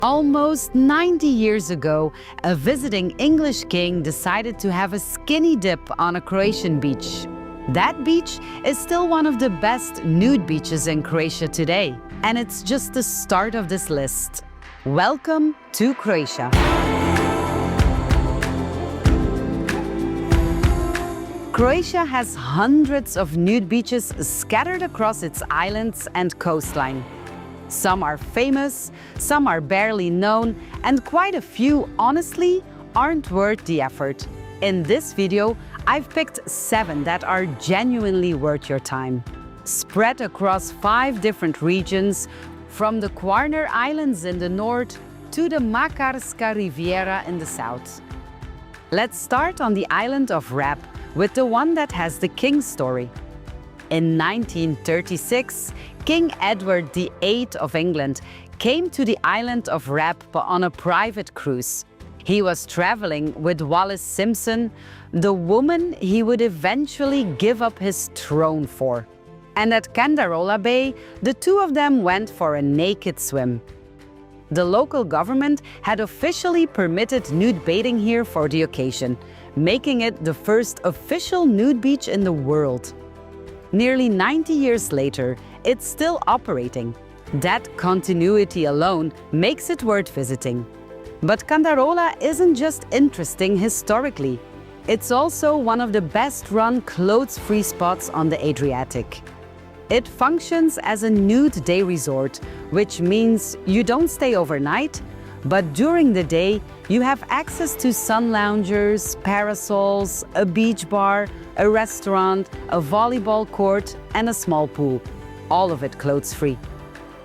Almost 90 years ago, a visiting English king decided to have a skinny dip on a Croatian beach. That beach is still one of the best nude beaches in Croatia today, and it's just the start of this list. Welcome to Croatia. Croatia has hundreds of nude beaches scattered across its islands and coastline. Some are famous, some are barely known, and quite a few, honestly, aren't worth the effort. In this video, I've picked 7 that are genuinely worth your time. Spread across 5 different regions, from the Kvarner Islands in the north to the Makarska Riviera in the south. Let's start on the island of Rab, with the one that has the king story. In 1936, King Edward VIII of England came to the island of Rab on a private cruise. He was traveling with Wallis Simpson, the woman he would eventually give up his throne for. And at Kandarola Bay, the two of them went for a naked swim. The local government had officially permitted nude bathing here for the occasion, making it the first official nude beach in the world. Nearly 90 years later, it's still operating. That continuity alone makes it worth visiting. But Kandarola isn't just interesting historically. It's also one of the best-run clothes-free spots on the Adriatic. It functions as a nude day resort, which means you don't stay overnight, but during the day, you have access to sun loungers, parasols, a beach bar, a restaurant, a volleyball court, and a small pool. All of it clothes-free.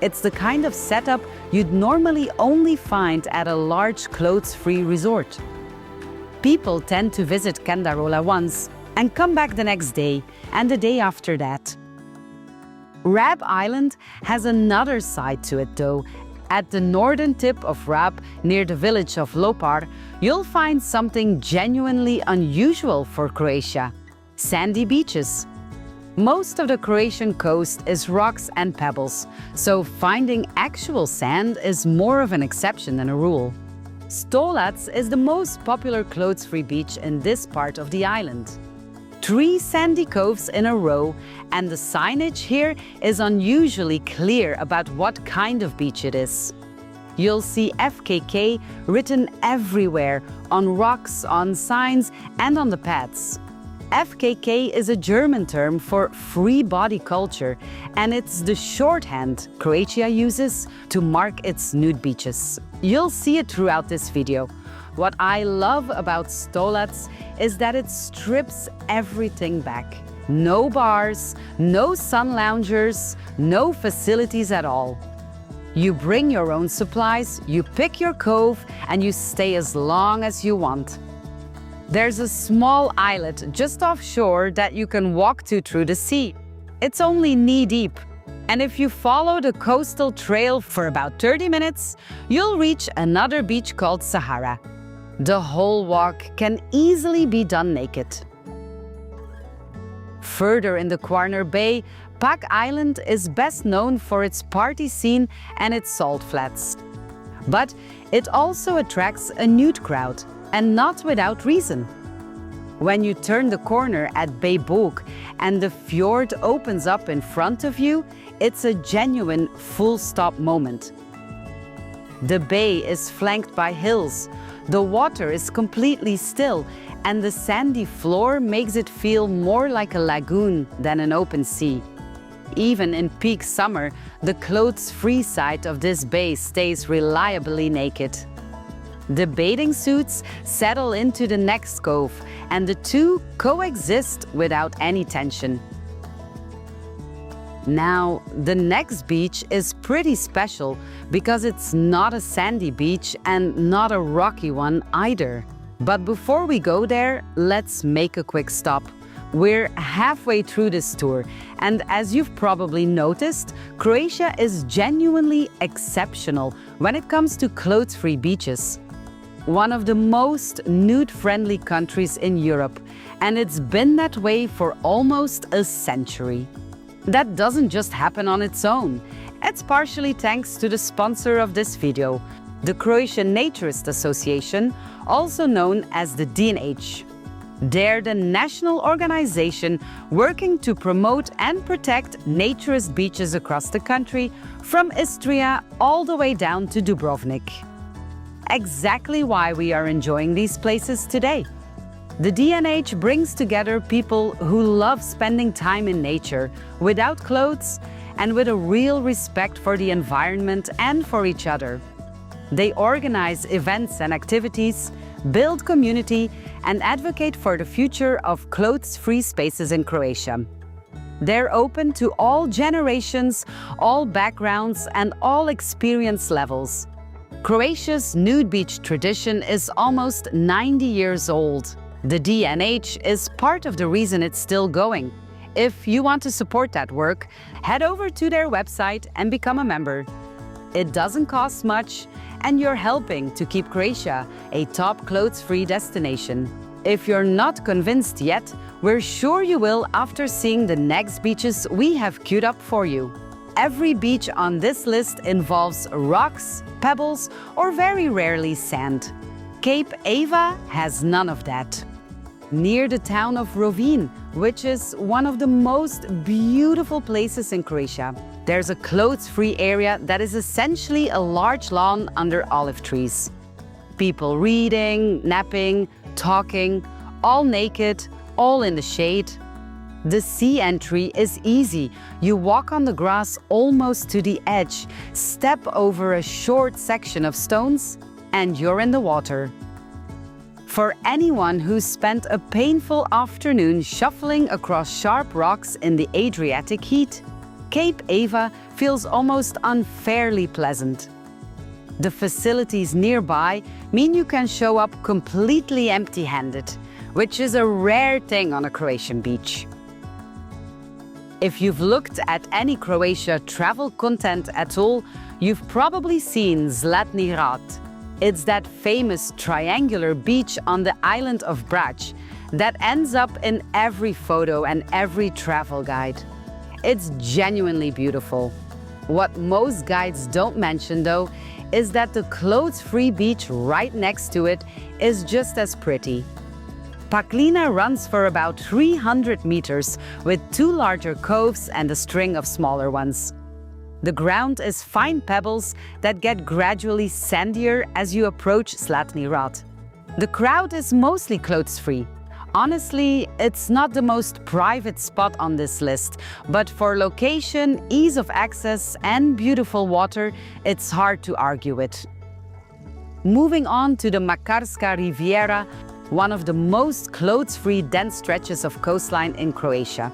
It's the kind of setup you'd normally only find at a large clothes-free resort. People tend to visit Kandarola once and come back the next day and the day after that. Rab Island has another side to it though. At the northern tip of Rab, near the village of Lopar, you'll find something genuinely unusual for Croatia: sandy beaches. Most of the Croatian coast is rocks and pebbles, so finding actual sand is more of an exception than a rule. Stolac is the most popular clothes-free beach in this part of the island. 3 sandy coves in a row, and the signage here is unusually clear about what kind of beach it is. You'll see FKK written everywhere, on rocks, on signs, and on the pads. FKK is a German term for free body culture, and it's the shorthand Croatia uses to mark its nude beaches. You'll see it throughout this video. What I love about Stolac is that it strips everything back. No bars, no sun loungers, no facilities at all. You bring your own supplies, you pick your cove, and you stay as long as you want. There's a small islet just offshore that you can walk to through the sea. It's only knee-deep. And if you follow the coastal trail for about 30 minutes, you'll reach another beach called Sahara. The whole walk can easily be done naked. Further in the Kvarner Bay, Pag Island is best known for its party scene and its salt flats. But it also attracts a nude crowd, and not without reason. When you turn the corner at Biokovo and the fjord opens up in front of you, it's a genuine full-stop moment. The bay is flanked by hills. The water is completely still, and the sandy floor makes it feel more like a lagoon than an open sea. Even in peak summer, the clothes-free side of this bay stays reliably naked. The bathing suits settle into the next cove, and the two coexist without any tension. Now, the next beach is pretty special because it's not a sandy beach and not a rocky one either. But before we go there, let's make a quick stop. We're halfway through this tour, and as you've probably noticed, Croatia is genuinely exceptional when it comes to clothes-free beaches. One of the most nude-friendly countries in Europe, and it's been that way for almost a century. That doesn't just happen on its own. It's partially thanks to the sponsor of this video, the Croatian Naturist Association, also known as the DNH. They're the national organization working to promote and protect naturist beaches across the country, from Istria all the way down to Dubrovnik. Exactly why we are enjoying these places today. The DNH brings together people who love spending time in nature, without clothes, and with a real respect for the environment and for each other. They organize events and activities, build community, and advocate for the future of clothes-free spaces in Croatia. They're open to all generations, all backgrounds, and all experience levels. Croatia's nude beach tradition is almost 90 years old. The DNH is part of the reason it's still going. If you want to support that work, head over to their website and become a member. It doesn't cost much, and you're helping to keep Croatia a top clothes-free destination. If you're not convinced yet, we're sure you will after seeing the next beaches we have queued up for you. Every beach on this list involves rocks, pebbles, or very rarely sand. Cape Eva has none of that. Near the town of Rovinj, which is one of the most beautiful places in Croatia, there's a clothes-free area that is essentially a large lawn under olive trees. People reading, napping, talking, all naked, all in the shade. The sea entry is easy. You walk on the grass almost to the edge, step over a short section of stones, and you're in the water. For anyone who spent a painful afternoon shuffling across sharp rocks in the Adriatic heat, Cape Eva feels almost unfairly pleasant. The facilities nearby mean you can show up completely empty-handed, which is a rare thing on a Croatian beach. If you've looked at any Croatia travel content at all, you've probably seen Zlatni Rat. It's that famous triangular beach on the island of Brac that ends up in every photo and every travel guide. It's genuinely beautiful. What most guides don't mention, though, is that the clothes-free beach right next to it is just as pretty. Paklina runs for about 300 meters with 2 larger coves and a string of smaller ones. The ground is fine pebbles that get gradually sandier as you approach Zlatni Rat. The crowd is mostly clothes-free. Honestly, it's not the most private spot on this list, but for location, ease of access, and beautiful water, it's hard to argue it. Moving on to the Makarska Riviera, one of the most clothes-free dense stretches of coastline in Croatia.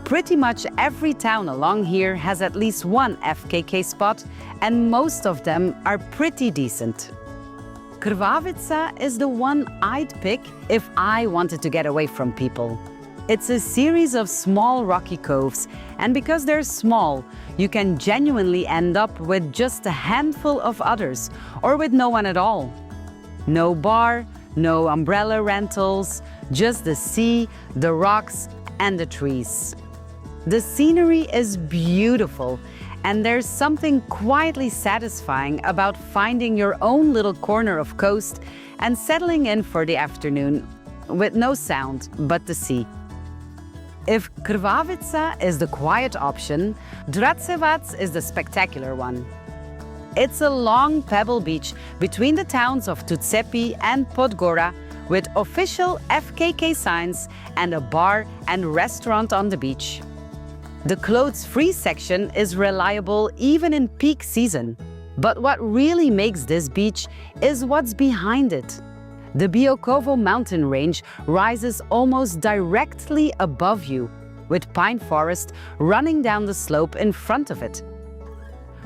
Pretty much every town along here has at least one FKK spot, and most of them are pretty decent. Krvavica is the one I'd pick if I wanted to get away from people. It's a series of small rocky coves, and because they're small, you can genuinely end up with just a handful of others, or with no one at all. No bar, no umbrella rentals, just the sea, the rocks, and the trees. The scenery is beautiful, and there's something quietly satisfying about finding your own little corner of coast and settling in for the afternoon with no sound but the sea. If Krvavica is the quiet option, Dracevac is the spectacular one. It's a long pebble beach between the towns of Tucepi and Podgora with official FKK signs and a bar and restaurant on the beach. The clothes-free section is reliable even in peak season. But what really makes this beach is what's behind it. The Biokovo mountain range rises almost directly above you, with pine forest running down the slope in front of it.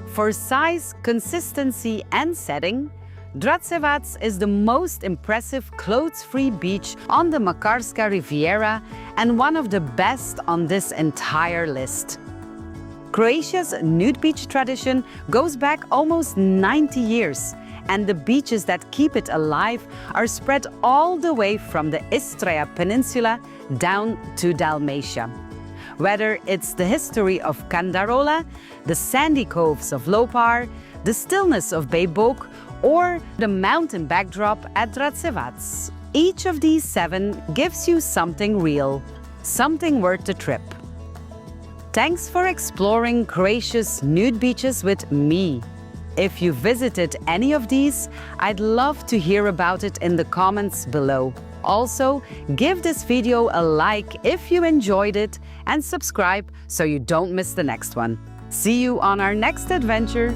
For size, consistency, and setting, Dracevac is the most impressive clothes-free beach on the Makarska Riviera and one of the best on this entire list. Croatia's nude beach tradition goes back almost 90 years, and the beaches that keep it alive are spread all the way from the Istria Peninsula down to Dalmatia. Whether it's the history of Kandarola, the sandy coves of Lopar, the stillness of Bok, or the mountain backdrop at Dracevac. Each of these 7 gives you something real, something worth the trip. Thanks for exploring Croatia's nude beaches with me. If you visited any of these, I'd love to hear about it in the comments below. Also, give this video a like if you enjoyed it and subscribe so you don't miss the next one. See you on our next adventure.